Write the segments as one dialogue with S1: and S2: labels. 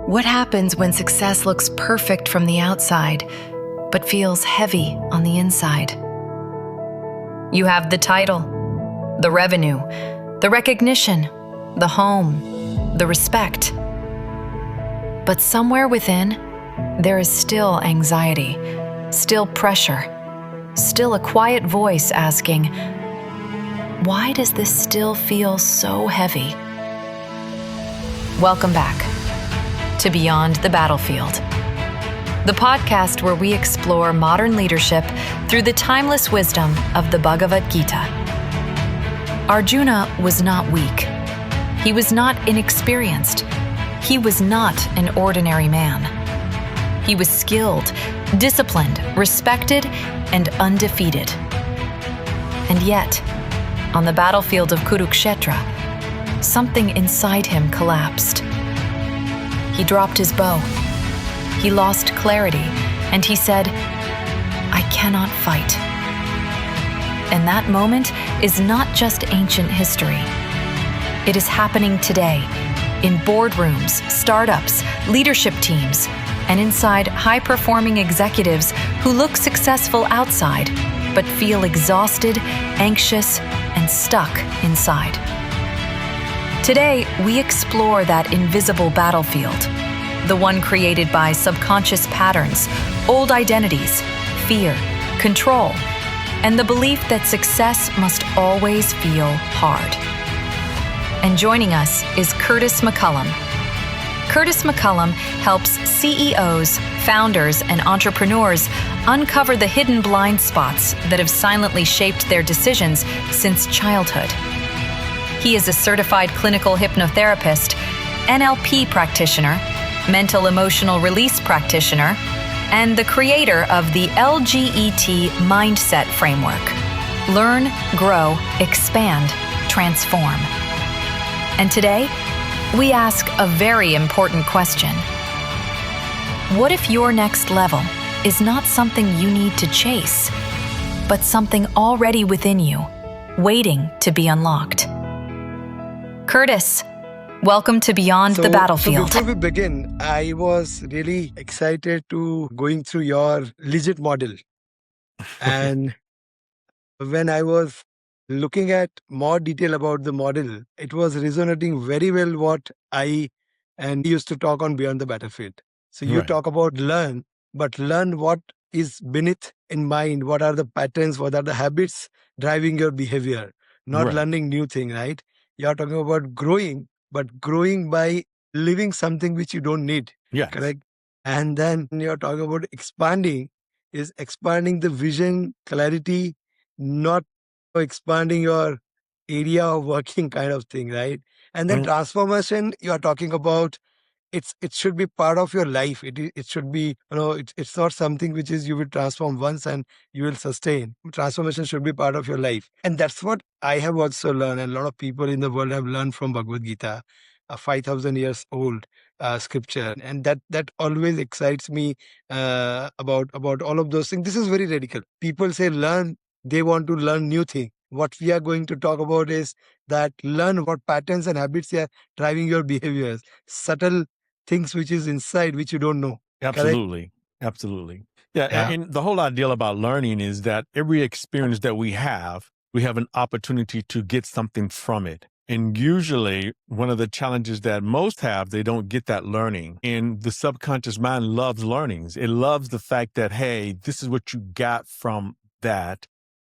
S1: What happens when success looks perfect from the outside, but feels heavy on the inside? You have the title, the revenue, the recognition, the home, the respect. But somewhere within, there is still anxiety, still pressure, still a quiet voice asking, why does this still feel so heavy? Welcome back to Beyond the Battlefield, the podcast where we explore modern leadership through the timeless wisdom of the Bhagavad Gita. Arjuna was not weak. He was not inexperienced. He was not an ordinary man. He was skilled, disciplined, respected, and undefeated. And yet, on the battlefield of Kurukshetra, something inside him collapsed. He dropped his bow. He lost clarity, and he said, I cannot fight. And that moment is not just ancient history. It is happening today in boardrooms, startups, leadership teams, and inside high-performing executives who look successful outside, but feel exhausted, anxious, and stuck inside. Today, we explore that invisible battlefield, the one created by subconscious patterns, old identities, fear, control, and the belief that success must always feel hard. And joining us is Curtis McCullom. Curtis McCullom helps CEOs, founders, and entrepreneurs uncover the hidden blind spots that have silently shaped their decisions since childhood. He is a certified clinical hypnotherapist, NLP practitioner, mental emotional release practitioner, and the creator of the LGET Mindset framework. Learn, grow, expand, transform. And today, we ask a very important question. What if your next level is not something you need to chase, but something already within you, waiting to be unlocked? Curtis, welcome to Beyond the Battlefield.
S2: So before we begin, I was really excited to going through your LGET model. And when I was looking at more detail about the model, it was resonating very well what I and used to talk on Beyond the Battlefield. So you talk about learn, but learn what is beneath in mind, what are the patterns, what are the habits driving your behavior, not learning new thing, right? You're talking about growing, but growing by living something which you don't need, correct? And then you're talking about expanding, is expanding the vision, clarity, not expanding your area of working kind of thing, right? And then transformation, you are talking about, it should be part of your life. It should be, it's not something which is you will transform once and you will sustain. Transformation should be part of your life. And that's what I have also learned, and a lot of people in the world have learned from Bhagavad Gita, a 5,000 years old scripture. And that always excites me about all of those things. This is very radical. People say learn, they want to learn new things. What we are going to talk about is that learn what patterns and habits are driving your behaviors, subtle things which is inside, which you don't know.
S3: Absolutely.
S2: Correct?
S3: Absolutely. Yeah. And the whole idea about learning is that every experience that we have an opportunity to get something from it. And usually one of the challenges that most have, they don't get that learning. And the subconscious mind loves learnings. It loves the fact that, hey, this is what you got from that.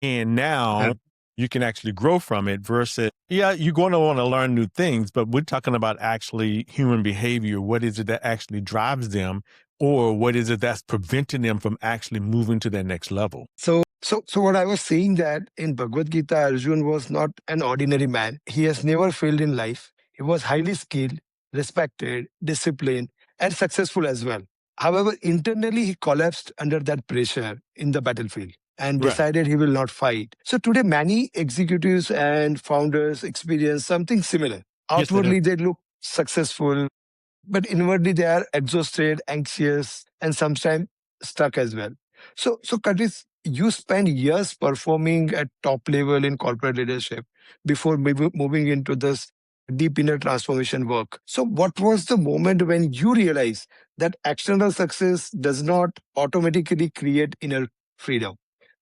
S3: And now you can actually grow from it versus, you're going to want to learn new things, but we're talking about actually human behavior. What is it that actually drives them, or what is it that's preventing them from actually moving to their next level?
S2: So what I was saying that in Bhagavad Gita, Arjuna was not an ordinary man. He has never failed in life. He was highly skilled, respected, disciplined, and successful as well. However, internally, he collapsed under that pressure in the battlefield and decided he will not fight. So today, many executives and founders experience something similar. Outwardly, they look successful, but inwardly, they are exhausted, anxious, and sometimes stuck as well. So Curtis, you spend years performing at top level in corporate leadership before moving into this deep inner transformation work. So what was the moment when you realized that external success does not automatically create inner freedom?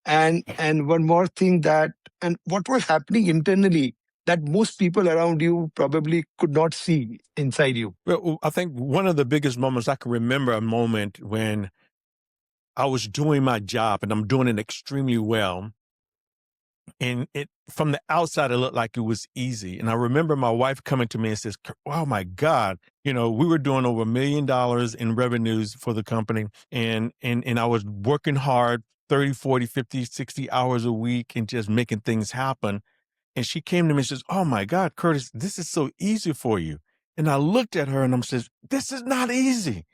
S2: And one more thing, that and what was happening internally that most people around you probably could not see inside you?
S3: Well, I think one of the biggest moments I can remember, a moment when I was doing my job and I'm doing it extremely well. And it, from the outside, it looked like it was easy. And I remember my wife coming to me and says, "Oh my God, we were doing over $1 million in revenues for the company. And I was working hard, 30, 40, 50, 60 hours a week and just making things happen." And she came to me and says, "Oh my God, Curtis, this is so easy for you." And I looked at her and I says, "This is not easy.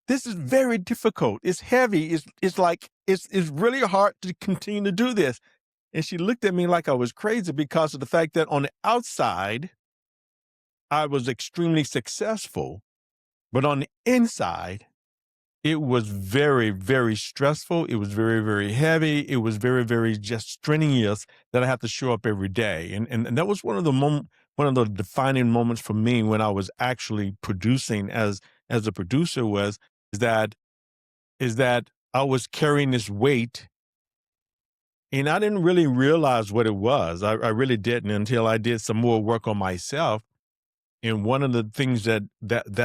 S3: This is very difficult. It's heavy. It's really hard to continue to do this." And she looked at me like I was crazy because of the fact that on the outside, I was extremely successful, but on the inside, it was very, very stressful. It was very, very heavy. It was very, very just strenuous that I had to show up every day. And that was one of the defining moments for me when I was actually producing as a producer is that I was carrying this weight. And I didn't really realize what it was. I really didn't until I did some more work on myself. And one of the things that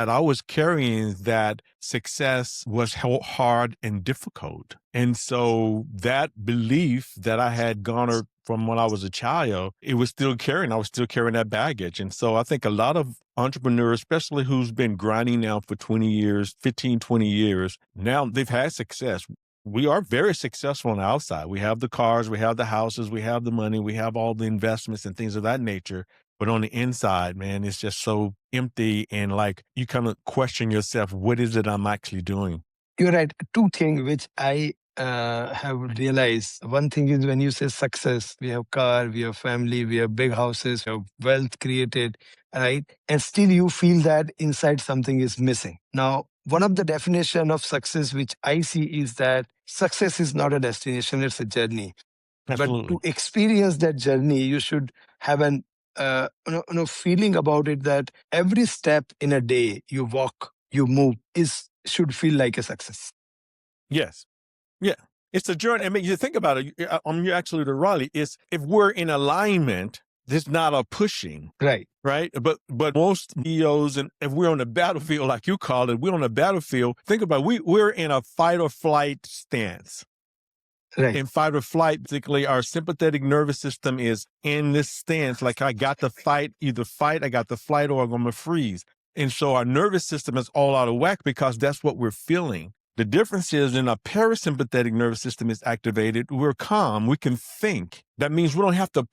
S3: I was carrying is that success was hard and difficult. And so that belief that I had garnered from when I was a child, I was still carrying that baggage. And so I think a lot of entrepreneurs, especially who's been grinding now for 20 years, 15, 20 years, now they've had success. We are very successful on the outside. We have the cars, we have the houses, we have the money, we have all the investments and things of that nature. But on the inside, man, it's just so empty. And like you kind of question yourself, what is it I'm actually doing?
S2: You're right. Two things which I have realized. One thing is, when you say success, we have car, we have family, we have big houses, we have wealth created, right? And still you feel that inside something is missing. Now, one of the definition of success which I see is that success is not a destination, it's a journey.
S3: Absolutely.
S2: But to experience that journey, you should have an feeling about it, that every step in a day you walk, you move, should feel like a success.
S3: Yes. Yeah. It's a journey. I mean, you think about it, you're absolutely right. It's if we're in alignment, there's not a pushing.
S2: Right.
S3: Right. But most CEOs, and if we're on the battlefield, like you call it, we're on the battlefield. Think about it, we're in a fight or flight stance.
S2: Right.
S3: In fight or flight, particularly our sympathetic nervous system is in this stance. Like I got to fight, I got to flight, or I'm going to freeze. And so our nervous system is all out of whack because that's what we're feeling. The difference is in our parasympathetic nervous system is activated. We're calm. We can think. That means we don't have to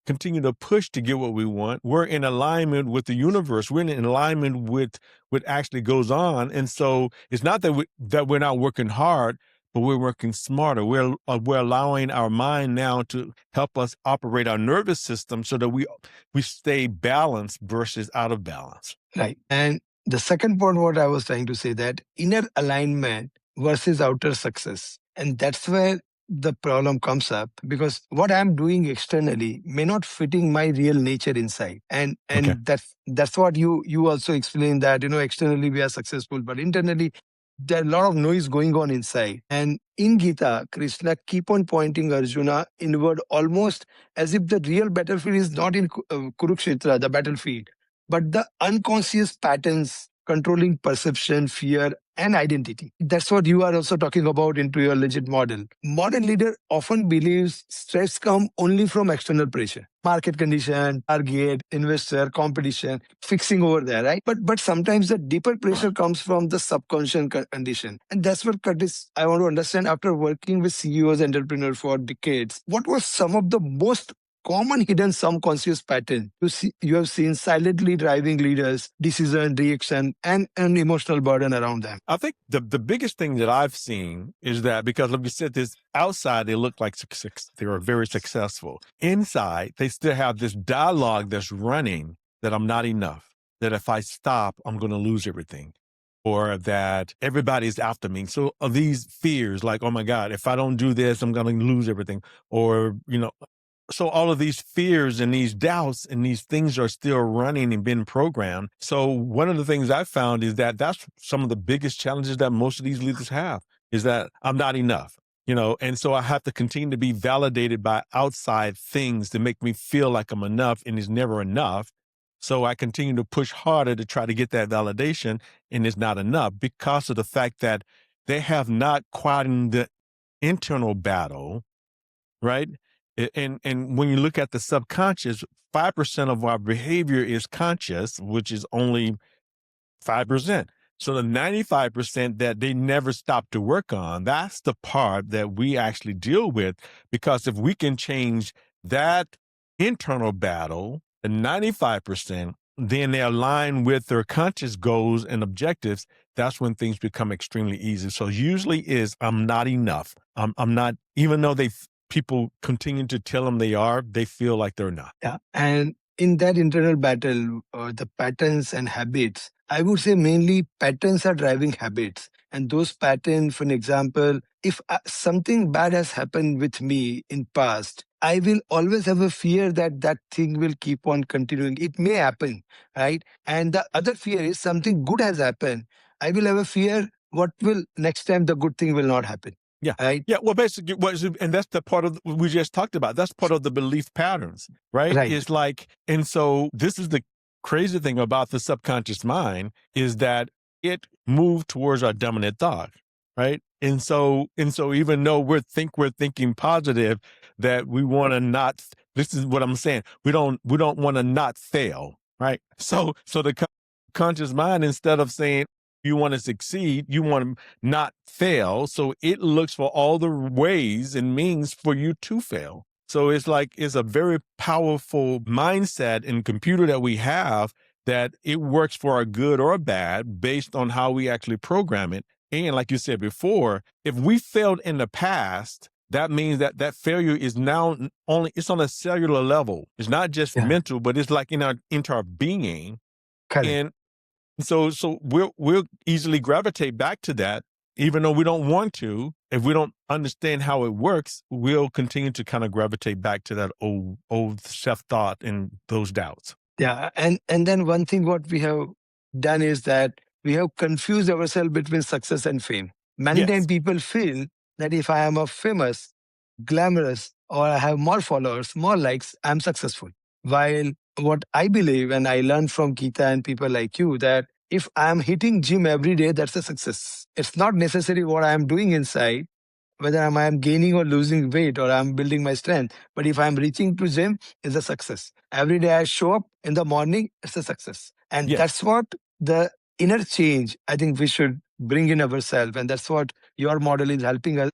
S3: continue to push to get what we want. We're in alignment with the universe. We're in alignment with what actually goes on. And so it's not that we're not working hard, but we're working smarter. We're allowing our mind now to help us operate our nervous system so that we stay balanced versus out of balance.
S2: Right. And the second point, what I was trying to say, that inner alignment versus outer success. And that's where the problem comes up, because what I'm doing externally may not fitting my real nature inside. And
S3: Okay.
S2: that's what you also explained, that, externally we are successful, but internally there are a lot of noise going on inside. And in Gita, Krishna keep on pointing Arjuna inward, almost as if the real battlefield is not in Kurukshetra, the battlefield, but the unconscious patterns controlling perception, fear, and identity. That's what you are also talking about into your LGET model. Modern leader often believes stress comes only from external pressure, market condition, target, investor, competition, fixing over there, right? But sometimes the deeper pressure comes from the subconscious condition. And that's what, Curtis, I want to understand, after working with CEOs and entrepreneurs for decades, what was some of the most common hidden subconscious pattern you have seen silently driving leaders' decision, reaction, and an emotional burden around them?
S3: I think the biggest thing that I've seen is that, because like you said, this outside, they look like they are very successful. Inside, they still have this dialogue that's running, that I'm not enough, that if I stop, I'm going to lose everything, or that everybody's after me. So these fears like, oh my God, if I don't do this, I'm going to lose everything. Or, So all of these fears and these doubts and these things are still running and being programmed. So one of the things I found is that that's some of the biggest challenges that most of these leaders have, is that I'm not enough, and so I have to continue to be validated by outside things to make me feel like I'm enough, and it's never enough. So I continue to push harder to try to get that validation, and it's not enough because of the fact that they have not quieted the internal battle, right? And when you look at the subconscious, 5% of our behavior is conscious, which is only 5%. So the 95% that they never stop to work on, that's the part that we actually deal with. Because if we can change that internal battle, the 95%, then they align with their conscious goals and objectives. That's when things become extremely easy. So usually is I'm not enough. I'm not, even though people continue to tell them they are, they feel like they're not.
S2: Yeah. And in that internal battle, the patterns and habits, I would say mainly patterns are driving habits. And those patterns, for an example, if something bad has happened with me in past, I will always have a fear that that thing will keep on continuing. It may happen, right? And the other fear is something good has happened. I will have a fear what will next time the good thing will not happen.
S3: Yeah.
S2: Right.
S3: Yeah. Well, basically, and that's the part of we just talked about. That's part of the belief patterns, right?
S2: Right.
S3: It's like, and so this is the crazy thing about the subconscious mind is that it moved towards our dominant thought, right? And so even though we're thinking positive, that we want to not. This is what I'm saying. We don't want to not fail, right? So the conscious mind, instead of saying you want to succeed, you want to not fail. So it looks for all the ways and means for you to fail. So it's a very powerful mindset and computer that we have, that it works for our good or bad based on how we actually program it. And like you said before, if we failed in the past, that means that failure is now it's on a cellular level. It's not just mental, but it's like into our being.
S2: Correct.
S3: And so we'll easily gravitate back to that, even though we don't want to. If we don't understand how it works, we'll continue to kind of gravitate back to that old self-thought and those doubts.
S2: Yeah. And then one thing what we have done is that we have confused ourselves between success and fame. Many times people feel that if I am a famous, glamorous, or I have more followers, more likes, I'm successful. While what I believe, and I learned from Gita and people like you, that if I'm hitting gym every day, that's a success. It's not necessarily what I'm doing inside, whether I'm gaining or losing weight or I'm building my strength. But if I'm reaching to gym, it's a success. Every day I show up in the morning, it's a success. And that's what the inner change I think we should bring in ourselves. And that's what your model is helping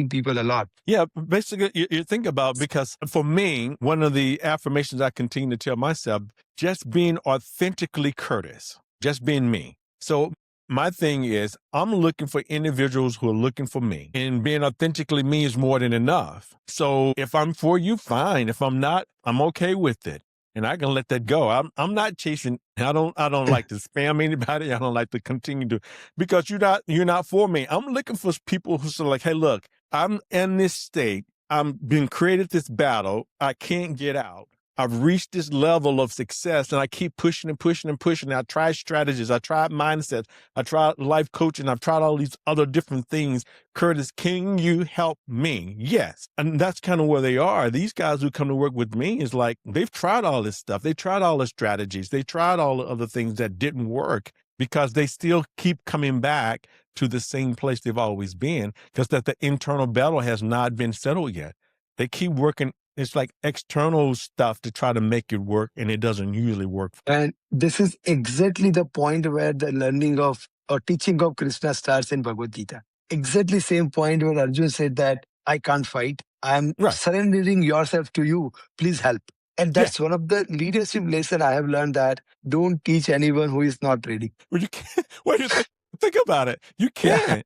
S2: people a lot.
S3: Yeah, basically, you think about, because for me, one of the affirmations I continue to tell myself, just being authentically Curtis, just being me. So my thing is, I'm looking for individuals who are looking for me, and being authentically me is more than enough. So if I'm for you, fine. If I'm not, I'm okay with it. And I can let that go. I'm not chasing. I don't like to spam anybody. I don't like to continue to, because you're not for me. I'm looking for people who are like, hey, look, I'm in this state. I'm being created this battle. I can't get out. I've reached this level of success, and I keep pushing and pushing and pushing. I try strategies. I tried mindsets. I tried life coaching. I've tried all these other different things. Curtis, can you help me? Yes. And that's kind of where they are. These guys who come to work with me is like, they've tried all this stuff. They tried all the strategies. They tried all the other things that didn't work, because they still keep coming back to the same place they've always been, because that the internal battle has not been settled yet. They keep working. It's like external stuff to try to make it work, and it doesn't usually work.
S2: And this is exactly the point where the learning of or teaching of Krishna starts in Bhagavad Gita. Exactly same point where Arjuna said that I can't fight. I'm surrendering yourself to you. Please help. And that's one of the leadership lessons I have learned, that don't teach anyone who is not ready.
S3: Well, you can't. Well, you think about it. You can't.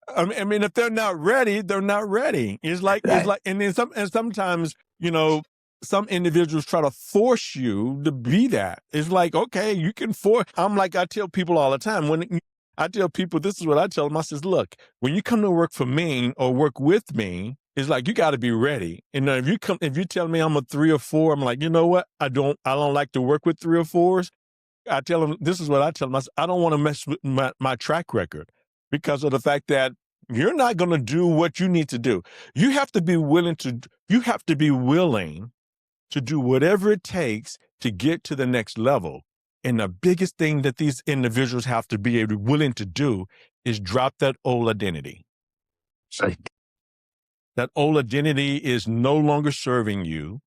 S3: I mean, if they're not ready, they're not ready. It's like, and then sometimes, some individuals try to force you to be that. It's like, okay, you can force. I tell people all the time, when I tell people, this is what I tell them. I says, look, when you come to work for me or work with me, It's like, you got to be ready. And if you tell me I'm a 3 or 4, I'm like, you know what? I don't like to work with 3 or 4s. I tell them, this is what I tell them. I don't want to mess with my track record because of the fact that you're not going to do what you need to do. You have to be willing to do whatever it takes to get to the next level. And the biggest thing that these individuals have to be willing to do is drop that old identity.
S2: Right.
S3: That old identity is no longer serving you.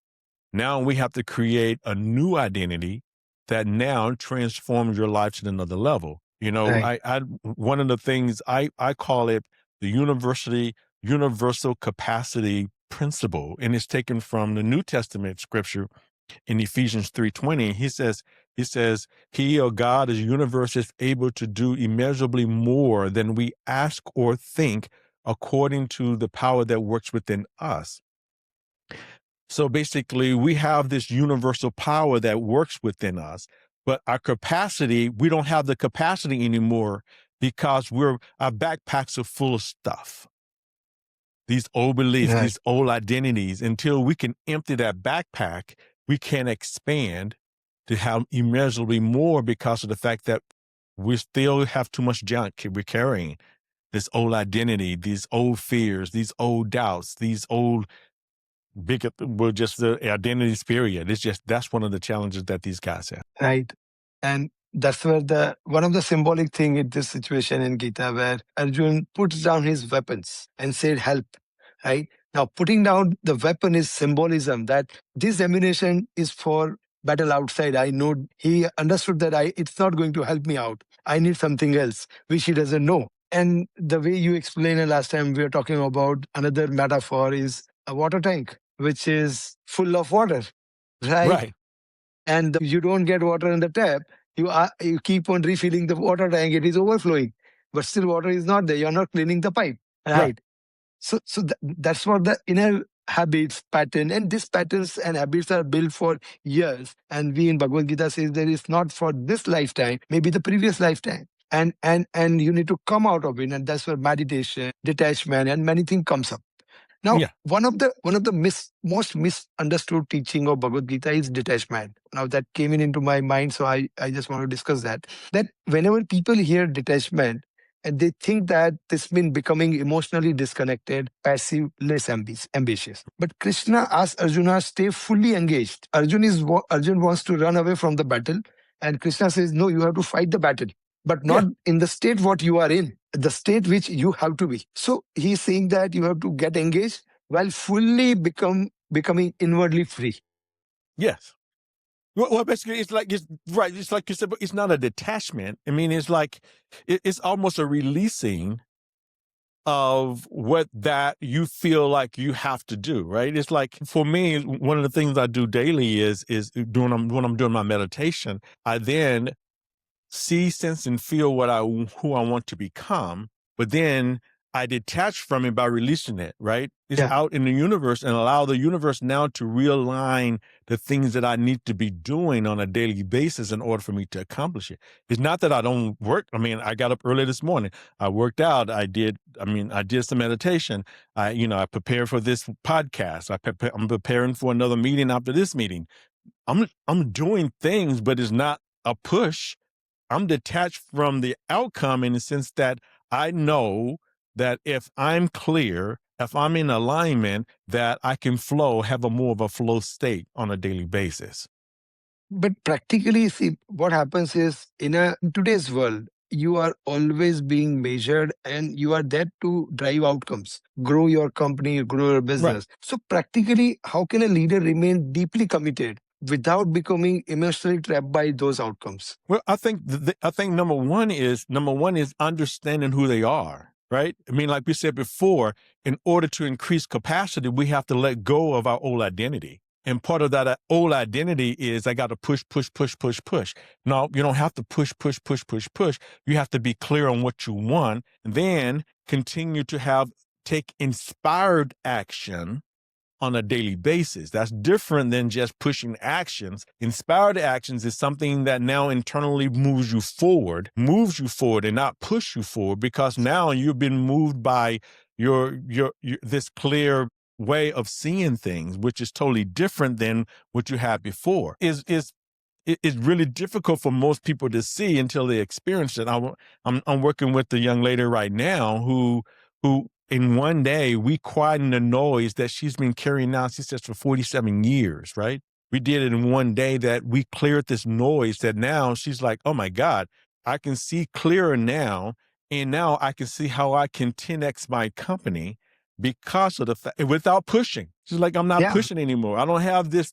S3: Now we have to create a new identity that now transforms your life to another level. You know,
S2: Right.
S3: I one of the things I call it the universal capacity principle, and it's taken from the New Testament scripture in Ephesians 3:20. He says, he or God is universe is able to do immeasurably more than we ask or think according to the power that works within us. So basically, we have this universal power that works within us, but our capacity, we don't have the capacity anymore because our backpacks are full of stuff. These old beliefs,
S2: Right.
S3: these old identities. Until we can empty that backpack, we can't expand to have immeasurably more because of the fact that we still have too much junk we're carrying. This old identity, these old fears, these old doubts, these old just the identities, period. That's one of the challenges that these guys have.
S2: Right. And that's where one of the symbolic thing in this situation in Gita, where Arjun puts down his weapons and said, help. Right. Now, putting down the weapon is symbolism that this ammunition is for battle outside. I know he understood that it's not going to help me out. I need something else, which he doesn't know. And the way you explained it last time, we were talking about another metaphor is a water tank, which is full of water. Right. And you don't get water in the tap, you keep on refilling the water tank, it is overflowing, but still water is not there. You're not cleaning the pipe, right? So that's what the inner habits pattern, and these patterns and habits are built for years. And we in Bhagavad Gita says there is not for this lifetime, maybe the previous lifetime. And you need to come out of it, and that's where meditation, detachment, and many things comes up. Now, one of the most misunderstood teaching of Bhagavad Gita is detachment. Now that came into my mind, so I just want to discuss that. That whenever people hear detachment, and they think that this means becoming emotionally disconnected, passive, less ambitious. But Krishna asks Arjuna stay fully engaged. Arjun wants to run away from the battle, and Krishna says, no, you have to fight the battle, but not in the state what you are in, the state which you have to be. So he's saying that you have to get engaged while fully becoming inwardly free.
S3: Yes. Well, basically, it's like you said, but it's not a detachment. I mean, it's like it's almost a releasing of what that you feel like you have to do, right? It's like, for me, one of the things I do daily is when I'm doing my meditation, I then see, sense, and feel who I want to become, but then I detach from it by releasing it, right? It's out in the universe, and allow the universe now to realign the things that I need to be doing on a daily basis in order for me to accomplish it. It's not that I don't work. I mean, I got up early this morning. I worked out. I did some meditation. I prepared for this podcast. I'm preparing for another meeting after this meeting. I'm doing things, but it's not a push. I'm detached from the outcome in the sense that I know that if I'm clear, if I'm in alignment, that I can have more of a flow state on a daily basis.
S2: But practically, see, what happens is in today's world, you are always being measured, and you are there to drive outcomes, grow your company, grow your business. Right. So practically, how can a leader remain deeply committed without becoming emotionally trapped by those outcomes?
S3: Well, I think number one is understanding who they are, right? I mean, like we said before, in order to increase capacity, we have to let go of our old identity. And part of that old identity is I got to push. No, you don't have to push. You have to be clear on what you want, and then continue to take inspired action on a daily basis. That's different than just pushing actions. Inspired actions is something that now internally moves you forward and not push you forward, because now you've been moved by your this clear way of seeing things, which is totally different than what you had before, is really difficult for most people to see until they experience it. I'm working with a young lady right now who in one day we quietened the noise that she's been carrying out, she says, for 47 years, right? We did it in one day that we cleared this noise that now she's like, oh my God, I can see clearer now. And now I can see how I can 10x my company because of the fact, without pushing. She's like, I'm not pushing anymore. I don't have this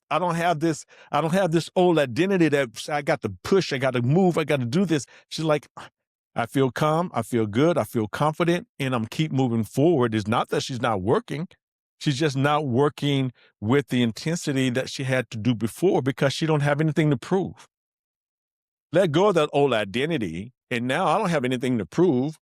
S3: old identity that I got to push, I got to move, I got to do this. She's like, I feel calm, I feel good, I feel confident, and I'm keep moving forward. It's not that she's not working. She's just not working with the intensity that she had to do before because she don't have anything to prove. Let go of that old identity, and now I don't have anything to prove.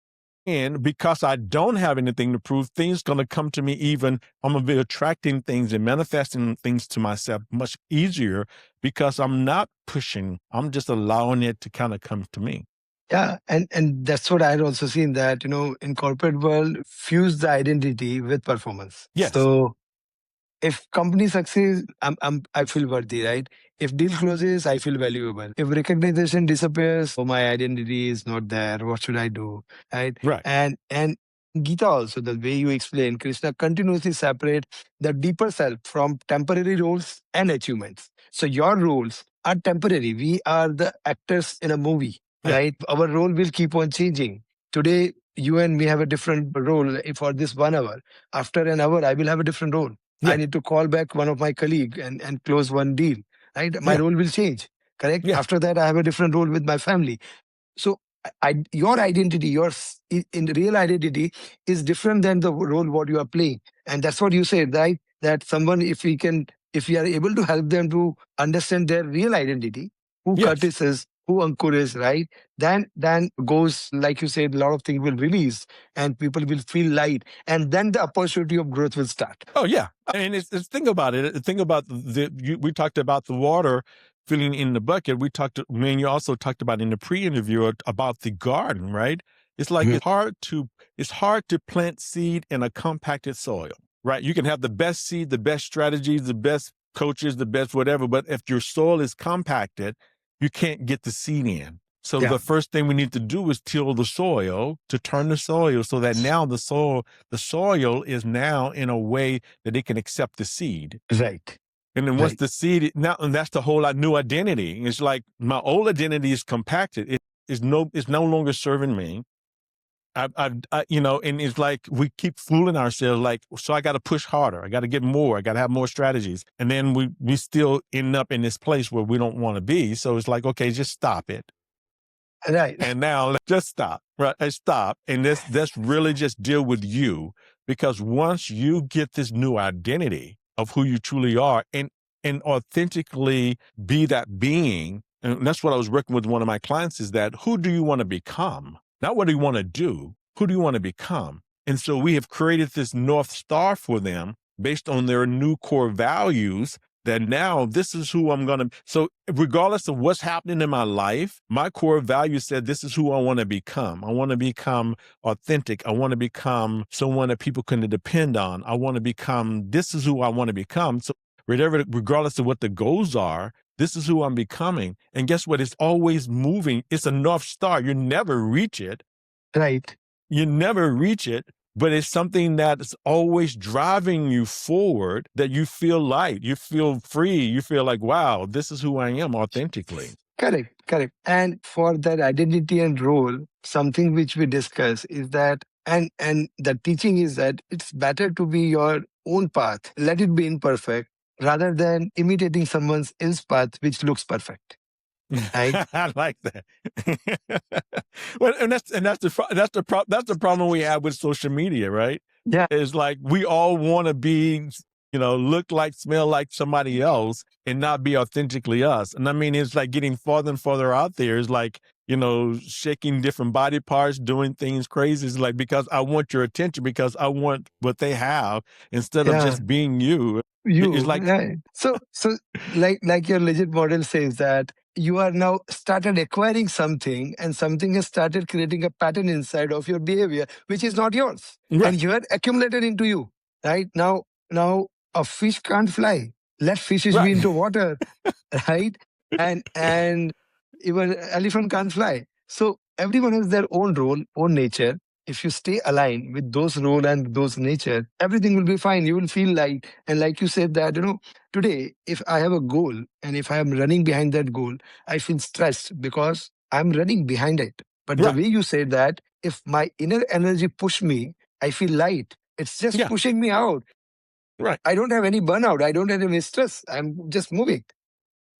S3: And because I don't have anything to prove, things going to come to me I'm going to be attracting things and manifesting things to myself much easier because I'm not pushing. I'm just allowing it to kind of come to me.
S2: Yeah, and that's what I had also seen that, in corporate world, fuse the identity with performance.
S3: Yes.
S2: So if company succeeds, I feel worthy, right? If deal closes, I feel valuable. If recognition disappears, oh, my identity is not there. What should I do? Right?
S3: Right.
S2: And Gita also, the way you explain, Krishna continuously separate the deeper self from temporary roles and achievements. So your roles are temporary. We are the actors in a movie, right? Our role will keep on changing. Today, you and me have a different role for this 1 hour. After an hour, I will have a different role. I need to call back one of my colleagues and close one deal, right? My role will change, correct? After that, I have a different role with my family. So your identity, in real identity is different than the role what you are playing. And that's what you said, right? That someone, if we are able to help them to understand their real identity, who Curtis is, who Ankur is, right? Then goes, like you said, a lot of things will release and people will feel light. And then the opportunity of growth will start.
S3: Oh, yeah. And it's think about it. Think about we talked about the water filling in the bucket. You also talked about in the pre-interview about the garden, right? It's like it's hard to plant seed in a compacted soil, right? You can have the best seed, the best strategies, the best coaches, the best whatever, but if your soil is compacted, you can't get the seed in. So the first thing we need to do is till the soil, to turn the soil so that now the soil is now in a way that it can accept the seed.
S2: Right.
S3: And then once the seed now, and that's the whole new identity. It's like my old identity is compacted. It's no longer serving me. And it's like we keep fooling ourselves, like, so I got to push harder. I got to get more. I got to have more strategies. And then we still end up in this place where we don't want to be. So it's like, okay, just stop it.
S2: Right.
S3: And now let's just stop. Right. Stop. And let's really just deal with you. Because once you get this new identity of who you truly are and authentically be that being, and that's what I was working with one of my clients, is that who do you want to become? Not what do you want to do, who do you want to become? And so we have created this North Star for them based on their new core values, that now this is who I'm going to. So regardless of what's happening in my life, my core value said, this is who I want to become. I want to become authentic. I want to become someone that people can depend on. I want to become, this is who I want to become. So regardless of what the goals are, this is who I'm becoming. And guess what? It's always moving. It's a North Star. You never reach it.
S2: Right.
S3: You never reach it, but it's something that's always driving you forward, that you feel light, you feel free, you feel like, wow, this is who I am authentically.
S2: Correct. And for that identity and role, something which we discuss is that, and the teaching is that it's better to be your own path. Let it be imperfect, rather than imitating someone else's path which looks perfect. Right?
S3: I like that. Well, and that's the problem we have with social media, right?
S2: Yeah.
S3: It's like we all want to be, look like, smell like somebody else and not be authentically us. And I mean, it's like getting farther and farther out there. It's like, shaking different body parts, doing things crazy. It's like, because I want your attention, because I want what they have instead of just being you. It's like,
S2: right. So like your legit model says that you are now started acquiring something, and something has started creating a pattern inside of your behavior, which is not yours.
S3: Right.
S2: And you are accumulated into you. Right now, Now, a fish can't fly. Let fishes be into water, right? And even elephant can't fly. So everyone has their own role, own nature. If you stay aligned with those role and those nature, everything will be fine. You will feel light. And like you said that, today, if I have a goal and if I am running behind that goal, I feel stressed because I'm running behind it. But the way you said that, if my inner energy push me, I feel light. It's just pushing me out.
S3: Right.
S2: I don't have any burnout. I don't have any stress. I'm just moving.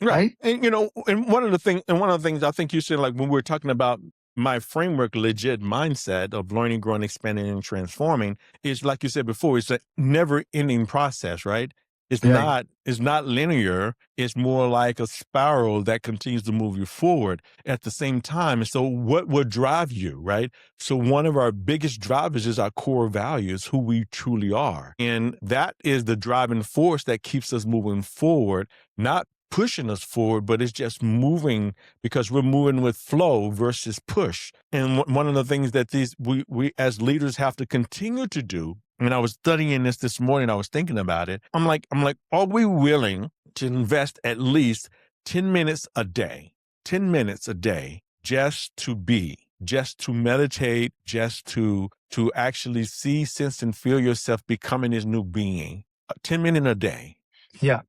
S3: Right. And and one of the things I think you said, like when we're talking about my framework, LGET Mindset of learning, growing, expanding, and transforming, is like you said before, it's a never ending process, right? It's not linear. It's more like a spiral that continues to move you forward at the same time. And so what will drive you, right? So one of our biggest drivers is our core values, who we truly are. And that is the driving force that keeps us moving forward, not pushing us forward, but it's just moving because we're moving with flow versus push. And one of the things that we as leaders have to continue to do, and I was studying this morning, I was thinking about it. I'm like, are we willing to invest at least 10 minutes a day, 10 minutes a day, just to be, just to meditate, just to actually see, sense, and feel yourself becoming this new being? 10 minutes a day.
S2: Yeah.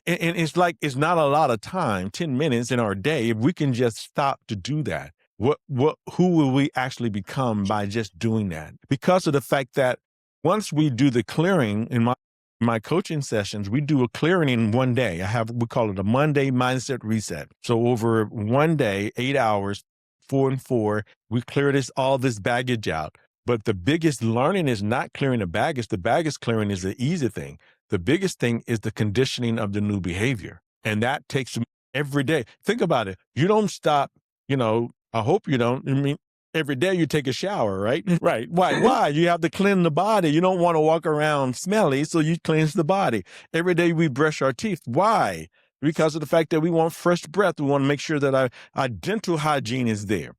S3: And it's like, it's not a lot of time, 10 minutes in our day. If we can just stop to do that, who will we actually become by just doing that? Because of the fact that once we do the clearing in my coaching sessions, we do a clearing in one day. We call it a Monday mindset reset. So over one day, 8 hours, 4 and 4, we clear all this baggage out. But the biggest learning is not clearing the baggage. The baggage clearing is the easy thing. The biggest thing is the conditioning of the new behavior. And that takes every day. Think about it. You don't stop, I hope you don't. I mean, every day you take a shower, right? Right. Why? You have to cleanse the body. You don't want to walk around smelly, so you cleanse the body. Every day we brush our teeth. Why? Because of the fact that we want fresh breath. We want to make sure that our dental hygiene is there.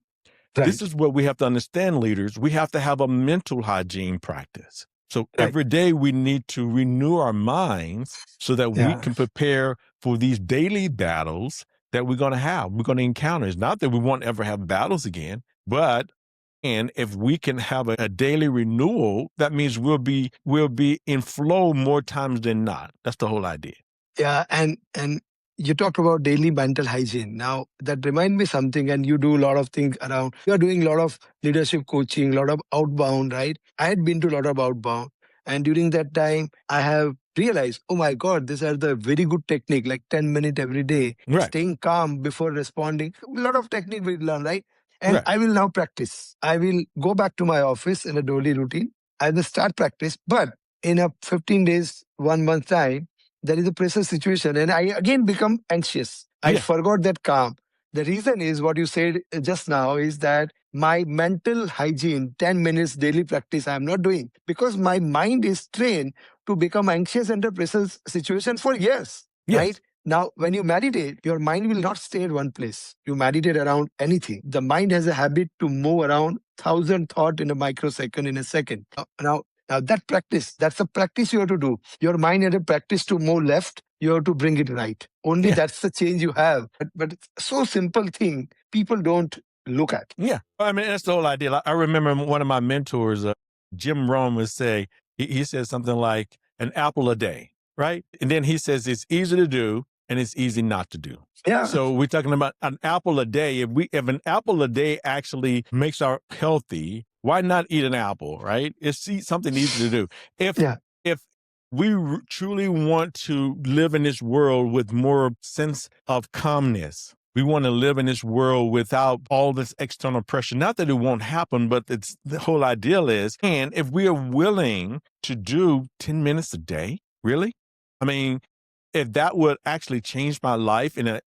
S3: Right. This is what we have to understand, leaders. We have to have a mental hygiene practice. So every day we need to renew our minds so that we can prepare for these daily battles that we're going to have, we're going to encounter. It's not that we won't ever have battles again, but if we can have a daily renewal, that means we'll be in flow more times than not. That's the whole idea.
S2: Yeah, and you talked about daily mental hygiene. Now, that reminds me something, and you do a lot of things around. You are doing a lot of leadership coaching, a lot of outbound, right? I had been to a lot of outbound. And during that time, I have realized, oh my God, these are the very good technique, like 10 minutes every day, staying calm before responding. A lot of technique we learn, right? And I will now practice. I will go back to my office in a daily routine. I will start practice, but in a 15 days, 1 month time, there is a pressure situation and I again become anxious. I forgot that calm. The reason is what you said just now is that my mental hygiene, 10 minutes daily practice, I am not doing because my mind is trained to become anxious under pressure situation for years, right? Now, when you meditate, your mind will not stay at one place. You meditate around anything. The mind has a habit to move around 1,000 thoughts in a microsecond, in a second. Now, that practice, that's a practice you have to do. Your mind had a practice to move left, you have to bring it right. Only that's the change you have. But it's so simple thing, people don't look at.
S3: Yeah. I mean, that's the whole idea. I remember one of my mentors, Jim Rohn, would say, he said something like an apple a day, right? And then he says it's easy to do and it's easy not to do.
S2: Yeah.
S3: So we're talking about an apple a day. If an apple a day actually makes our healthy, why not eat an apple, right? It's something easy to do. If we truly want to live in this world with more sense of calmness, we want to live in this world without all this external pressure. Not that it won't happen, but the whole ideal is, and if we are willing to do 10 minutes a day, really? I mean, if that would actually change my life and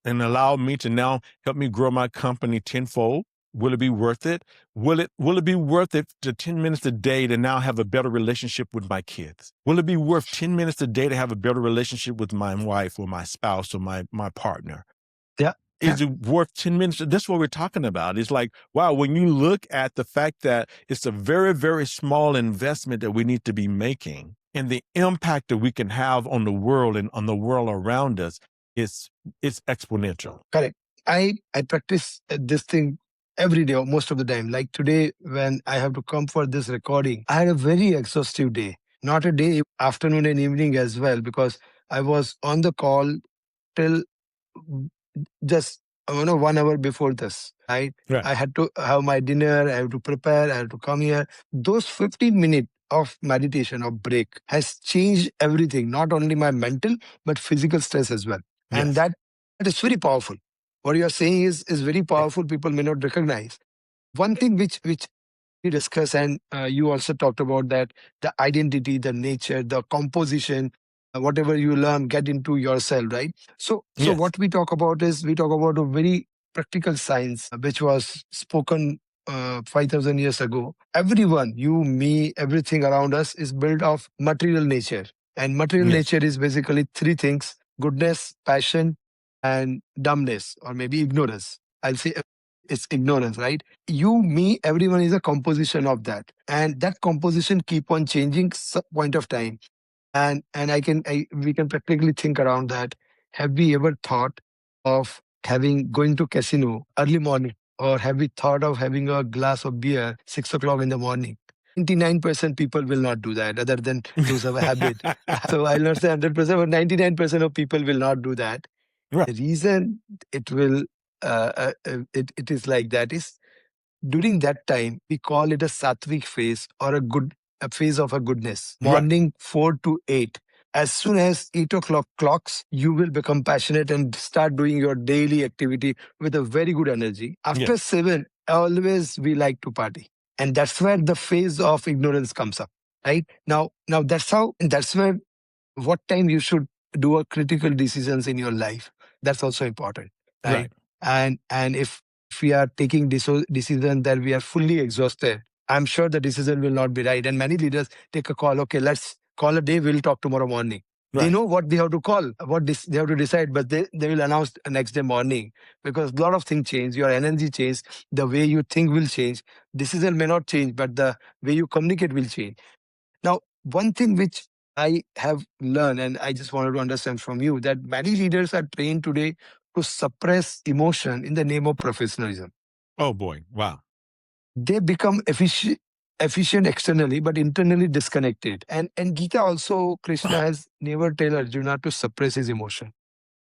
S3: allow me to now help me grow my company tenfold, will it be worth it? Will it be worth it to 10 minutes a day to now have a better relationship with my kids? Will it be worth 10 minutes a day to have a better relationship with my wife or my spouse or my partner?
S2: Yeah.
S3: Is it worth 10 minutes? That's what we're talking about. It's like, wow, when you look at the fact that it's a very, very small investment that we need to be making, and the impact that we can have on the world and on the world around us is exponential.
S2: Correct. I practice this thing every day, or most of the time. Like today, when I have to come for this recording, I had a very exhaustive day. Not a day, afternoon and evening as well, because I was on the call till just 1 hour before this. Right?
S3: Right.
S2: I had to have my dinner. I have to prepare. I have to come here. Those 15 minutes of meditation or break has changed everything. Not only my mental but physical stress as well, and
S3: Yes.
S2: that is very powerful. What you are saying is very powerful. People may not recognize. One thing which we discuss, and you also talked about that, the identity, the nature, the composition, whatever you learn, get into yourself, right? So
S3: Yes.
S2: what we talk about is, we talk about a very practical science, which was spoken 5,000 years ago. Everyone, you, me, everything around us is built of material nature. And material
S3: Yes.
S2: nature is basically three things: goodness, passion, and dumbness, or maybe ignorance. I'll say it's ignorance, right? You, me, everyone is a composition of that, and that composition keep on changing some point of time. And we can practically think around that. Have we ever thought of going to casino early morning, or have we thought of having a glass of beer 6 o'clock in the morning? 99% people will not do that, other than those who have a habit. So I'll not say 100%, but 99% of people will not do that.
S3: Right.
S2: The reason it will it is like that is, during that time we call it a sattvic phase, or a phase of a goodness.
S3: Right.
S2: Morning 4 to 8. As soon as 8 o'clock clocks, you will become passionate and start doing your daily activity with a very good energy. After
S3: Yes.
S2: 7, always we like to party, and that's where the phase of ignorance comes up. Right now, that's where, what time you should do a critical decisions in your life. That's also important, right?
S3: Right.
S2: And if we are taking decision that we are fully exhausted, I'm sure the decision will not be right. And many leaders take a call. Okay, let's call a day. We'll talk tomorrow morning. They
S3: Right.
S2: know what they have to call, they have to decide, but they will announce the next day morning, because a lot of things change. Your energy change, the way you think will change. Decision may not change, but the way you communicate will change. Now, one thing which I have learned, and I just wanted to understand from you, that many leaders are trained today to suppress emotion in the name of professionalism.
S3: Oh boy. Wow.
S2: They become efficient externally, but internally disconnected. And Gita also, Krishna has never tell Arjuna to suppress his emotion.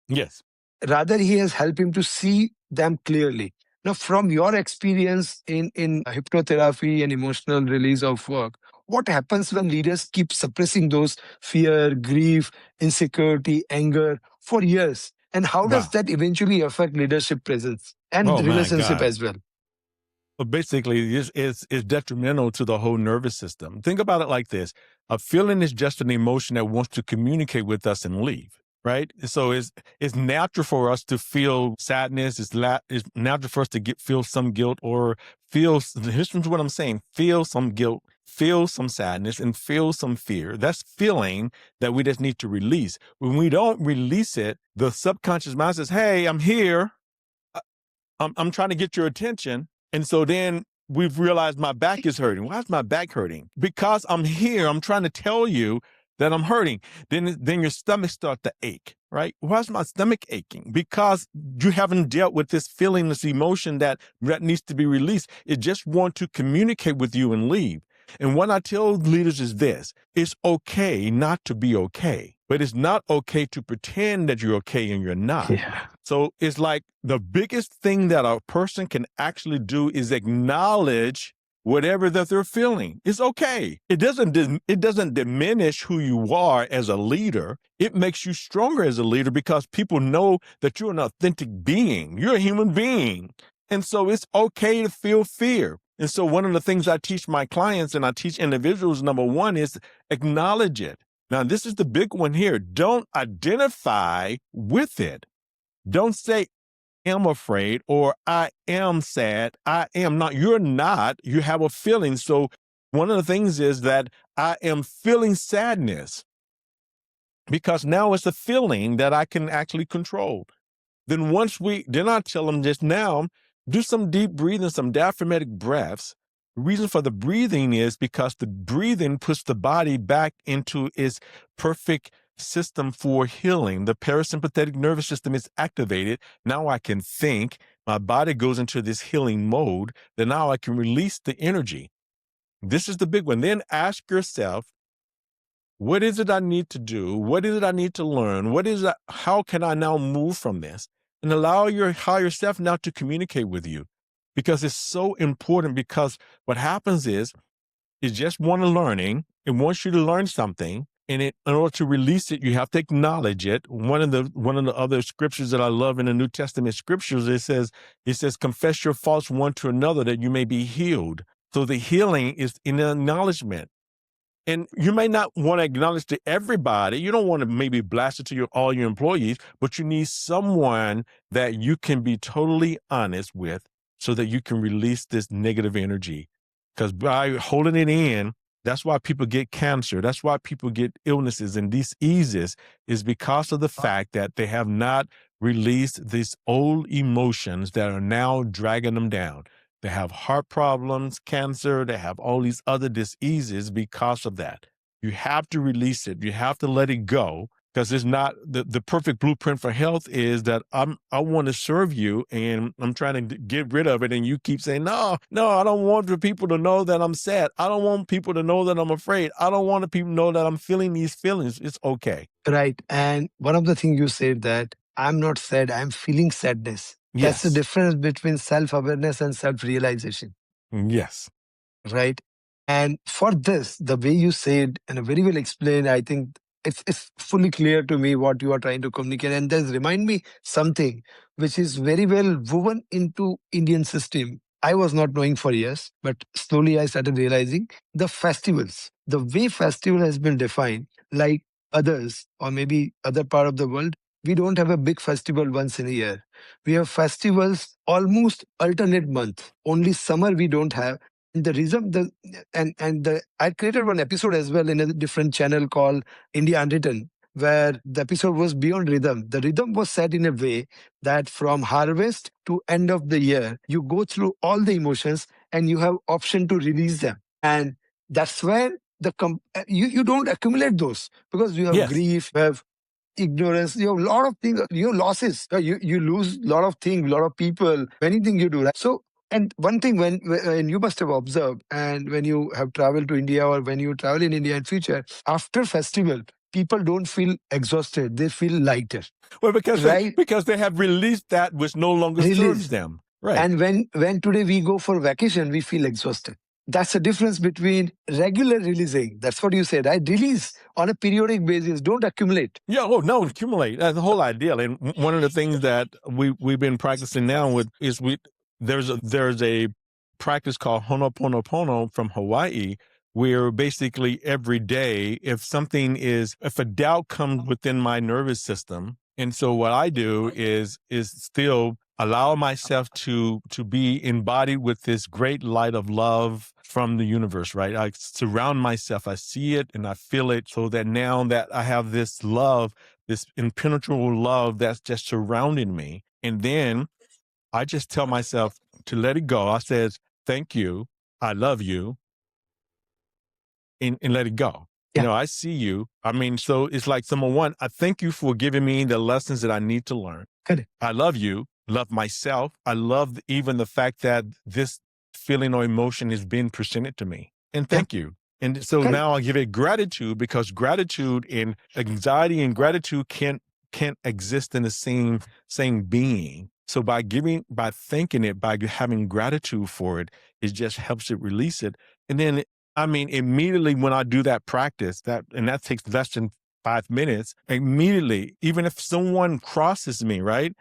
S3: Yes.
S2: Rather, he has helped him to see them clearly. Now, from your experience in hypnotherapy and emotional release of work, what happens when leaders keep suppressing those fear, grief, insecurity, anger for years? And how does
S3: Wow.
S2: that eventually affect leadership presence and
S3: Oh my
S2: relationship
S3: God.
S2: as well?
S3: Well, basically, this is detrimental to the whole nervous system. Think about it like this: a feeling is just an emotion that wants to communicate with us and leave. Right. So it's natural for us to feel sadness. It's natural for us to feel some guilt, or here's what I'm saying: feel some guilt, feel some sadness, and feel some fear. That's feeling that we just need to release. When we don't release it, the subconscious mind says, "Hey, I'm here. I'm trying to get your attention." And so then we've realized my back is hurting. Why is my back hurting? Because I'm here. I'm trying to tell you that I'm hurting. Then your stomach starts to ache, right? Why is my stomach aching? Because you haven't dealt with this feeling, this emotion that needs to be released. It just wants to communicate with you and leave. And what I tell leaders is this: it's okay not to be okay, but it's not okay to pretend that you're okay and you're not.
S2: Yeah.
S3: So it's like the biggest thing that a person can actually do is acknowledge whatever that they're feeling. It's okay. It doesn't diminish who you are as a leader. It makes you stronger as a leader, because people know that you're an authentic being. You're a human being. And so it's okay to feel fear. And so one of the things I teach my clients and I teach individuals, number one, is acknowledge it. Now, this is the big one here. Don't identify with it. Don't say, "I'm afraid," or "I am sad." I am not. You're not. You have a feeling. So one of the things is that I am feeling sadness, because now it's a feeling that I can actually control. Then I tell them just now, do some deep breathing, some diaphragmatic breaths, The reason for the breathing is because the breathing puts the body back into its perfect system for healing. The parasympathetic nervous system is activated. Now I can think. My body goes into this healing mode. Then now I can release the energy. This is the big one. Then ask yourself, what is it I need to do? What is it I need to learn? How can I now move from this? And allow your higher self now to communicate with you, because it's so important. Because what happens is just one learning. It wants you to learn something. And in order to release it, you have to acknowledge it. One of the other scriptures that I love in the New Testament scriptures, it says, confess your faults one to another that you may be healed. So the healing is in the acknowledgement. And you may not want to acknowledge to everybody. You don't want to maybe blast it to all your employees, but you need someone that you can be totally honest with so that you can release this negative energy. Because by holding it in, that's why people get cancer. That's why people get illnesses and diseases, is because of the fact that they have not released these old emotions that are now dragging them down. They have heart problems, cancer, they have all these other diseases because of that. You have to release it. You have to let it go, because it's not the perfect blueprint for health is that I want to serve you and I'm trying to get rid of it. And you keep saying, no, I don't want the people to know that I'm sad. I don't want people to know that I'm afraid. I don't want the people to know that I'm feeling these feelings. It's okay.
S2: Right. And one of the things you said that I'm not sad, I'm feeling sadness. That's the
S3: Yes.
S2: difference between self-awareness and self-realization.
S3: Yes.
S2: Right. And for this, the way you said and very well explained, I think it's fully clear to me what you are trying to communicate. And this remind me something which is very well woven into Indian system. I was not knowing for years, but slowly I started realizing the festivals, the way festival has been defined, like others or maybe other part of the world, we don't have a big festival once in a year. We have festivals almost alternate month. Only summer we don't have. The reason I created one episode as well in a different channel called India Unwritten, where the episode was beyond rhythm. The rhythm was set in a way that from harvest to end of the year, you go through all the emotions and you have option to release them. And that's where you don't accumulate those, because you have
S3: Yes.
S2: grief, you have ignorance, you have a lot of things, you have losses. You lose a lot of things, a lot of people, many things you do, right? So, and one thing when you must have observed, and when you have traveled to India or when you travel in India in future, after festival, people don't feel exhausted; they feel lighter.
S3: Well, because
S2: Right.
S3: because they have released that which no longer serves
S2: Released.
S3: them. Right.
S2: And when today we go for vacation, we feel exhausted. That's the difference between regular releasing. That's what you said. I release on a periodic basis. Don't accumulate.
S3: Yeah. Oh no, accumulate. That's the whole idea. And one of the things that we've been practicing now with is there's a practice called Ho'oponopono from Hawaii, where basically every day, if a doubt comes within my nervous system, and so what I do is still allow myself to be embodied with this great light of love from the universe, right? I surround myself, I see it and I feel it, so that now that I have this love, this impenetrable love that's just surrounding me. And then I just tell myself to let it go. I says, thank you, I love you, and let it go.
S2: Yeah.
S3: You know, I see you. I mean, so it's like, number one, I thank you for giving me the lessons that I need to learn.
S2: Correct.
S3: I love you, love myself. I love even the fact that this feeling or emotion is being presented to me. And thank you. And so
S2: Correct.
S3: now I give it gratitude, because gratitude and anxiety and gratitude can't exist in the same being. So by thanking it, by having gratitude for it, it just helps it release it. And then, I mean, immediately when I do that practice, that takes less than 5 minutes, immediately, even if someone crosses me, right?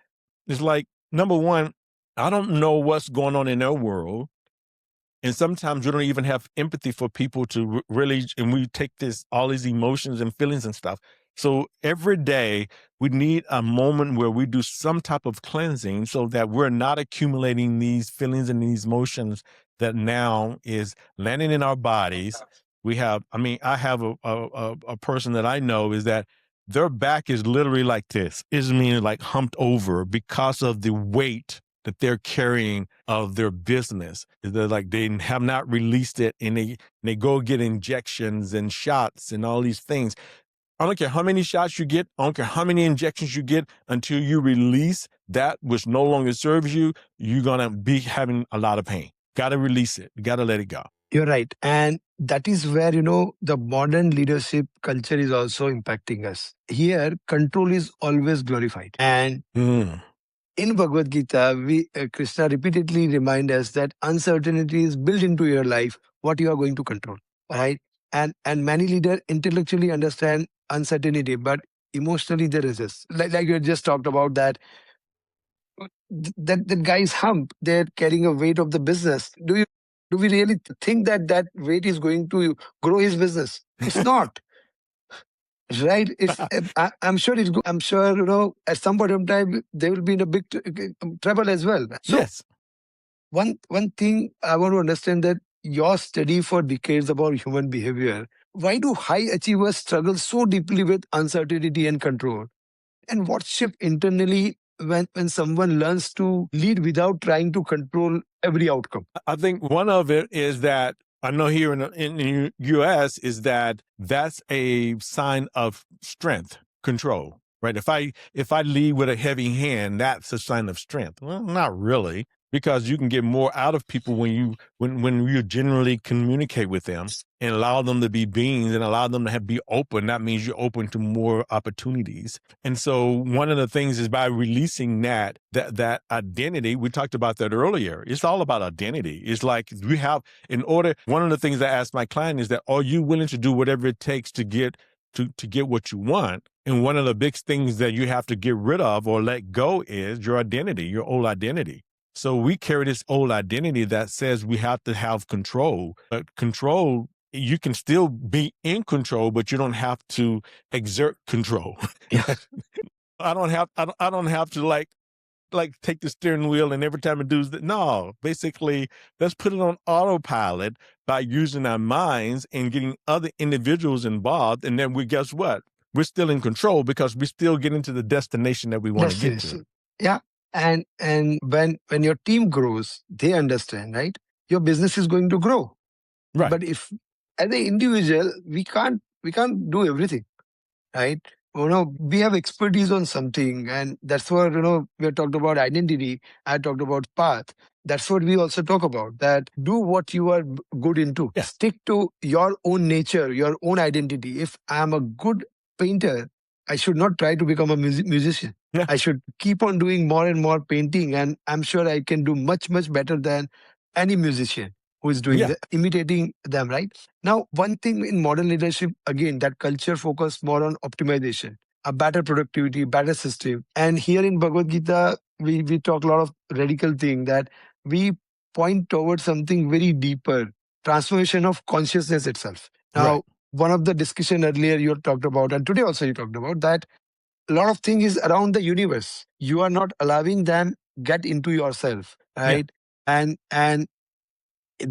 S3: It's like, number one, I don't know what's going on in their world. And sometimes we don't even have empathy for people to really, and we take all these emotions and feelings and stuff. So every day we need a moment where we do some type of cleansing, so that we're not accumulating these feelings and these emotions that now is landing in our bodies. I have a person that I know is that their back is literally like this. It's meaning like humped over because of the weight that they're carrying of their business. They're like, they have not released it, and they go get injections and shots and all these things. I don't care how many shots you get. I don't care how many injections you get, until you release that which no longer serves you, you're going to be having a lot of pain. Got to release it. You got to let it go.
S2: You're right. And that is where, the modern leadership culture is also impacting us. Here, control is always glorified. And in Bhagavad Gita, Krishna repeatedly reminds us that uncertainty is built into your life, what you are going to control, right? And many leaders intellectually understand uncertainty, but emotionally they resist. Like you just talked about that guy's hump, they're carrying a weight of the business. Do we really think that weight is going to grow his business? It's not. Right? I'm sure at some point of time they will be in a big trouble as well. So
S3: yes.
S2: One thing I want to understand, that your study for decades about human behavior, why do high achievers struggle so deeply with uncertainty and control? And what shift internally when someone learns to lead without trying to control every outcome?
S3: I think one of it is that, I know here in the U.S., is that's a sign of strength, control, right? If I lead with a heavy hand, that's a sign of strength. Well, not really, because you can get more out of people when you generally communicate with them and allow them to be beings and allow them to be open. That means you're open to more opportunities. And so one of the things is by releasing that identity. We talked about that earlier. It's all about identity. It's like one of the things I ask my client is that, are you willing to do whatever it takes to get what you want? And one of the big things that you have to get rid of or let go is your identity, your old identity. So we carry this old identity that says we have to have control. But control, you can still be in control, but you don't have to exert control.
S2: Yeah.
S3: I don't have to like take the steering wheel and every time it does that. No, basically, let's put it on autopilot by using our minds and getting other individuals involved. And then guess what? We're still in control because we still get into the destination that we want to get to.
S2: Yeah. And when your team grows, they understand, right? Your business is going to grow.
S3: Right.
S2: But if as an individual, we can't do everything, right? We have expertise on something, and that's what, we have talked about identity. I talked about path. That's what we also talk about, that do what you are good into.
S3: Yeah.
S2: Stick to your own nature, your own identity. If I'm a good painter, I should not try to become a musician.
S3: Yeah.
S2: I should keep on doing more and more painting, and I'm sure I can do much, much better than any musician who is doing imitating them, right? Now, one thing in modern leadership, again, that culture focus more on optimization, a better productivity, better system. And here in Bhagavad Gita, we talk a lot of radical thing, that we point towards something very deeper, transformation of consciousness itself. Now, one of the discussion earlier you talked about, and today also you talked about, that a lot of things is around the universe. You are not allowing them get into yourself, right? Yeah. And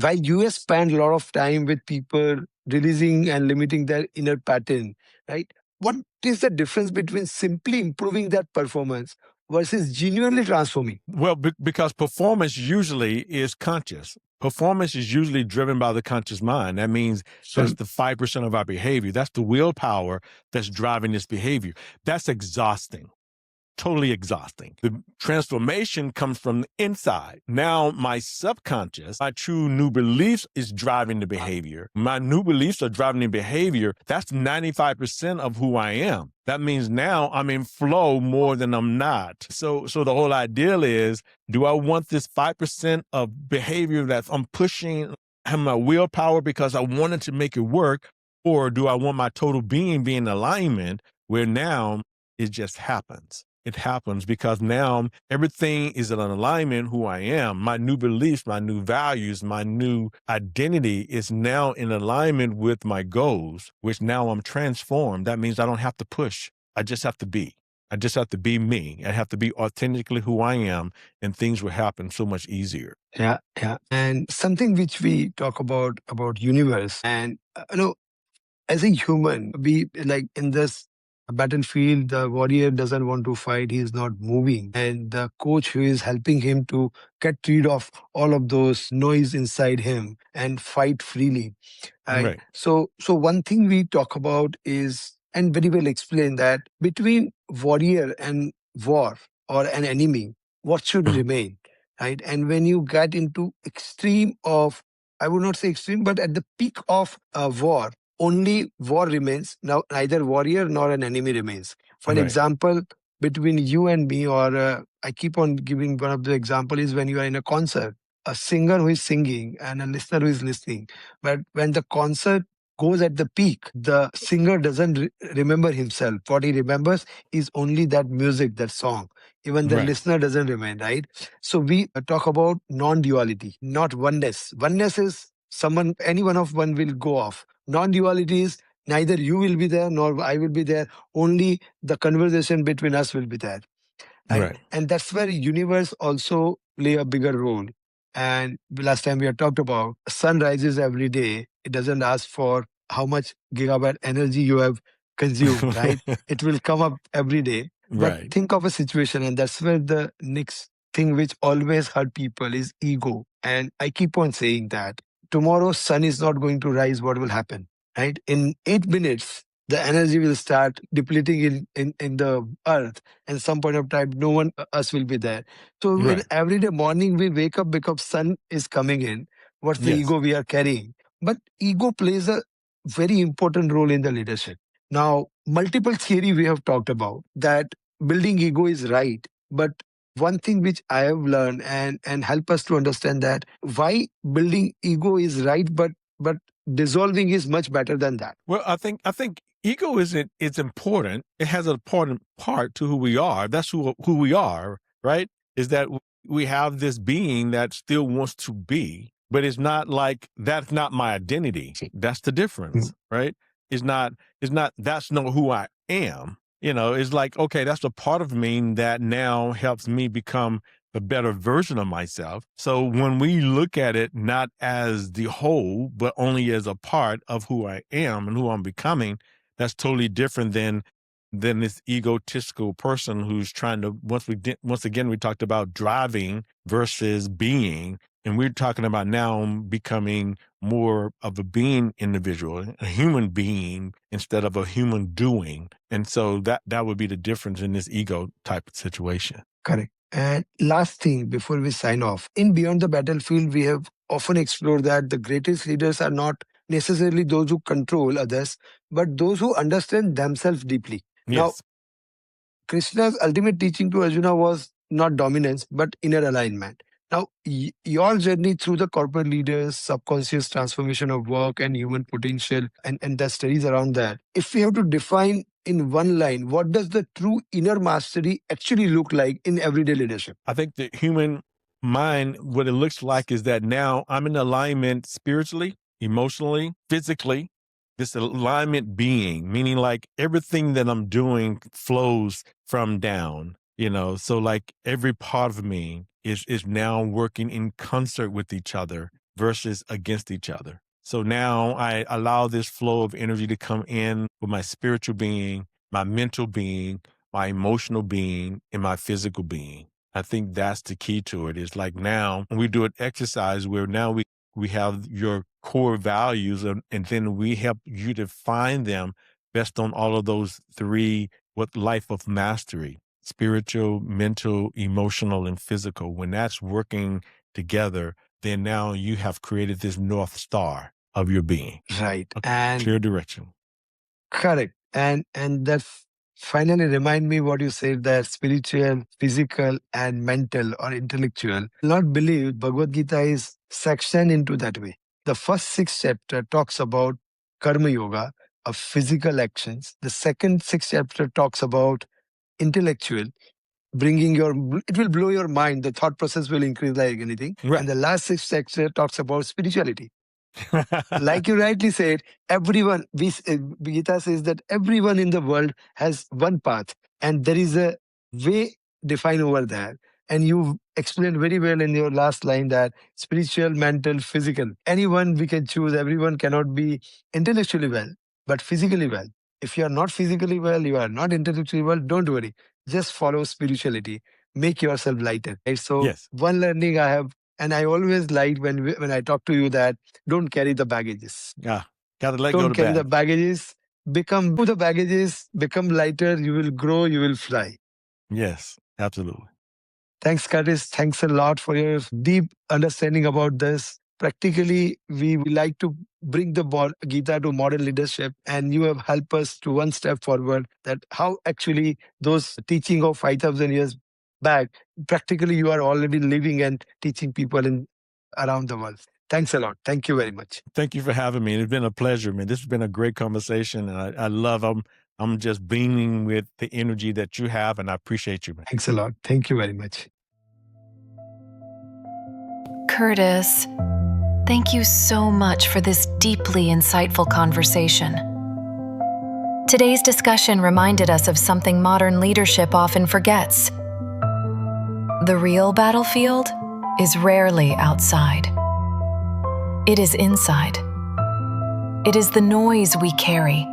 S2: while you spend a lot of time with people releasing and limiting their inner pattern, right? What is the difference between simply improving that performance versus genuinely transforming?
S3: Well, because performance usually is conscious. Performance is usually driven by the conscious mind. That means that's the 5% of our behavior. That's the willpower that's driving this behavior. That's exhausting. Totally exhausting. The transformation comes from the inside. Now, my subconscious, my true new beliefs is driving the behavior. My new beliefs are driving the behavior. That's 95% of who I am. That means now I'm in flow more than I'm not. So the whole ideal is, do I want this 5% of behavior that I'm pushing, have my willpower because I wanted to make it work, or do I want my total being be in alignment where now it just happens? It happens because now everything is in alignment who I am. My new beliefs, my new values, my new identity is now in alignment with my goals, which now I'm transformed. That means I don't have to push. I just have to be. I just have to be me. I have to be authentically who I am, and things will happen so much easier.
S2: Yeah. And something which we talk about universe, and as a human, we like in this battlefield, the warrior doesn't want to fight, he's not moving. And the coach who is helping him to get rid of all of those noise inside him and fight freely.
S3: Right.
S2: So one thing we talk about is, and very well explain, that between warrior and war or an enemy, what should remain, right? And when you get into extreme of, I would not say extreme, but at the peak of war, only war remains. Now, neither warrior nor an enemy remains. For
S3: Right.
S2: example, between you and me, or I keep on giving one of the example is when you are in a concert, a singer who is singing and a listener who is listening. But when the concert goes at the peak, the singer doesn't remember himself. What he remembers is only that music, that song. Even the
S3: Right.
S2: listener doesn't remain, right? So we talk about non-duality, not oneness. Oneness is someone, any one of one will go off. Non-duality is neither you will be there nor I will be there. Only the conversation between us will be there.
S3: Right.
S2: And that's where universe also play a bigger role. And last time we had talked about sun rises every day. It doesn't ask for how much gigawatt energy you have consumed, right? It will come up every day. But
S3: Right.
S2: think of a situation, and that's where the next thing which always hurt people is ego. And I keep on saying that tomorrow sun is not going to rise. What will happen, right? In 8 minutes, the energy will start depleting in the earth, and some point of time no one us will be there. So when
S3: Right.
S2: every day morning we wake up because sun is coming in, what's the
S3: Yes.
S2: ego we are carrying? But ego plays a very important role in the leadership. Now, multiple theory we have talked about that building ego is right, but one thing which I have learned and help us to understand that why building ego is right, but dissolving is much better than that.
S3: Well, I think ego isn't it's important. It has an important part to who we are. That's who we are, right? Is that we have this being that still wants to be, but it's not like that's not my identity. That's the difference, right? It's not that's not who I am. It's like, okay, that's a part of me that now helps me become a better version of myself. So when we look at it not as the whole, but only as a part of who I am and who I'm becoming, that's totally different than this egotistical person who's trying to. Once again, we talked about driving versus being, and we're talking about now becoming more of a being individual, a human being instead of a human doing. And so that would be the difference in this ego type of situation.
S2: Correct. And last thing before we sign off, in Beyond the Battlefield, we have often explored that the greatest leaders are not necessarily those who control others, but those who understand themselves deeply. Now,
S3: Yes.
S2: Krishna's ultimate teaching to Arjuna was not dominance, but inner alignment. Now, your journey through the corporate leaders, subconscious transformation of work and human potential, and the studies around that. If we have to define in one line, what does the true inner mastery actually look like in everyday leadership?
S3: I think the human mind, what it looks like is that now I'm in alignment spiritually, emotionally, physically, this alignment being, meaning like everything that I'm doing flows from down, so like every part of me is now working in concert with each other versus against each other. So now I allow this flow of energy to come in with my spiritual being, my mental being, my emotional being, and my physical being. I think that's the key to it. Is like now we do an exercise where now we have your core values and then we help you define them based on all of those three, what life of mastery, spiritual, mental, emotional, and physical. When that's working together, then now you have created this North Star of your being.
S2: Right.
S3: A
S2: And
S3: clear direction.
S2: correct. And that finally remind me what you said, that spiritual, physical, and mental or intellectual. Not believe Bhagavad Gita is sectioned into that way. The first 6 chapter talks about karma yoga of physical actions. The second 6 chapter talks about intellectual, bringing it will blow your mind. The thought process will increase like anything.
S3: Right.
S2: And the last 6 chapter talks about spirituality. Like you rightly said, everyone, Gita says that everyone in the world has one path, and there is a way defined over there. And you explained very well in your last line that spiritual, mental, physical, anyone we can choose. Everyone cannot be intellectually well, but physically well. If you are not physically well, you are not intellectually well, don't worry. Just follow spirituality. Make yourself lighter. Right? So
S3: Yes.
S2: one learning I have, and I always like when I talk to you that don't carry the baggages.
S3: Yeah. Got to let go
S2: Don't
S3: of
S2: carry the
S3: the
S2: baggages. Become the baggages. Become lighter. You will grow. You will fly.
S3: Yes, absolutely.
S2: Thanks, Curtis. Thanks a lot for your deep understanding about this. Practically, we like to bring the Gita to modern leadership, and you have helped us to one step forward. That how actually those teaching of 5,000 years back, practically you are already living and teaching people around the world. Thanks a lot. Thank you very much.
S3: Thank you for having me. It's been a pleasure, man. This has been a great conversation, and I love. I'm just beaming with the energy that you have, and I appreciate you, man.
S2: Thanks a lot. Thank you very much.
S1: Curtis, thank you so much for this deeply insightful conversation. Today's discussion reminded us of something modern leadership often forgets. The real battlefield is rarely outside. It is inside. It is the noise we carry,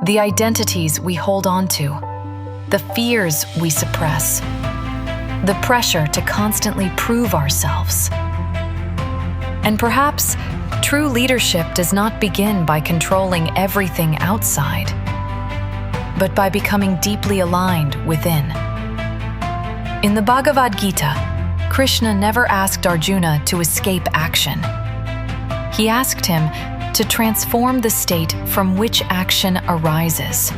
S1: the identities we hold on to, the fears we suppress, the pressure to constantly prove ourselves. And perhaps true leadership does not begin by controlling everything outside, but by becoming deeply aligned within. In the Bhagavad Gita, Krishna never asked Arjuna to escape action. He asked him to transform the state from which action arises.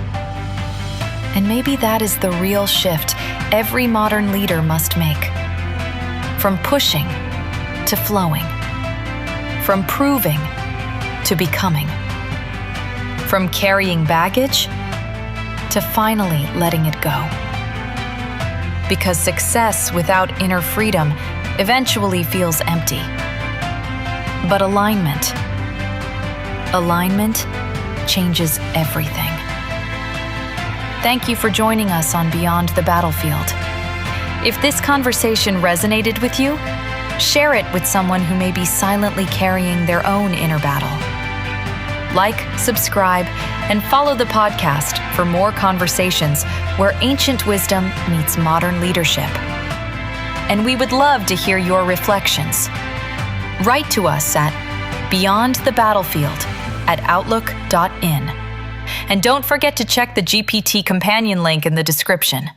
S1: And maybe that is the real shift every modern leader must make. From pushing to flowing. From proving to becoming. From carrying baggage to finally letting it go. Because success without inner freedom eventually feels empty. But alignment changes everything. Thank you for joining us on Beyond the Battlefield. If this conversation resonated with you, share it with someone who may be silently carrying their own inner battle. Like, subscribe, and follow the podcast for more conversations where ancient wisdom meets modern leadership. And we would love to hear your reflections. Write to us at beyondthebattlefield@outlook.in. And don't forget to check the GPT companion link in the description.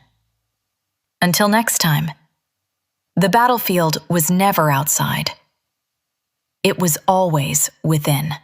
S1: Until next time, the battlefield was never outside. It was always within.